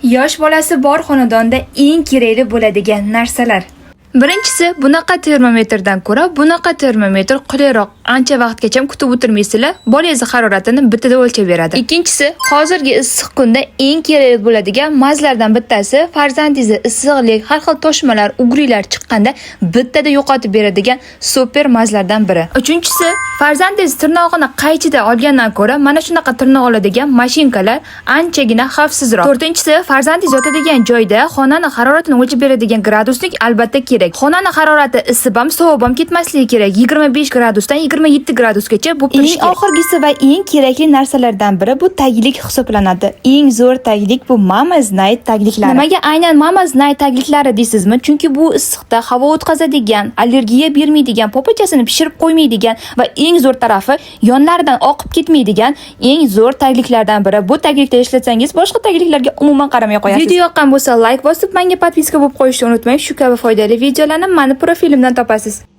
Yosh bolasi bor xonadonda eng kerakli bo'ladigan narsalar. Birinchisi, bunaqa termometrdan ko'ra bunaqa termometr qulayroq. Ancha vaqtgacha kutib o'tirmaysizlar, bolangiz haroratini bittada o'lchab beradi. Ikkinchisi, hozirgi issiq kunda eng kerakli bo'ladigan mazlardan bittasi farzandingizni issiqlik, har xil toshmalar, ugrilar chiqqanda bittada yo'qotib beradigan super mazlardan biri. Uchinchisi, farzandingiz tirnog'ini qaychida olgandan ko'ra mana shunaqa tirnoq oladigan mashinkalar anchagina xavfsizroq. To'rtinchisi, farzandingiz yotadigan joyda xonani haroratini o'lchab beradigan gradusnik albatta kerak. Xonani harorati isib ham, sovib ham ketmasligi kerak. 25 gradusdan 27 gradusgacha bo'lib turishi kerak. Eng oxirgisi va eng kerakli narsalardan biri bu taglik hisoblanadi. Eng zo'r taglik bu Mama's Night tagliklari. Nimaga aynan Mama's Night tagliklari deysizmi? Chunki bu issiqda havo o'tkazadigan, allergiya bermaydigan, popachasini pishirib qo'ymaydigan va eng zo'r tarafi yonlaridan oqib ketmaydigan eng zo'r tagliklardan biri. Bu taglikda ishlatsangiz boshqa tagliklarga umuman qaramay qo'yasiz. Video yoqqan bo'lsa like bosib, menga podpiska bo'lib qo'yishni unutmang. Shu kabi foydali videolarni mani profilimdan topasiz.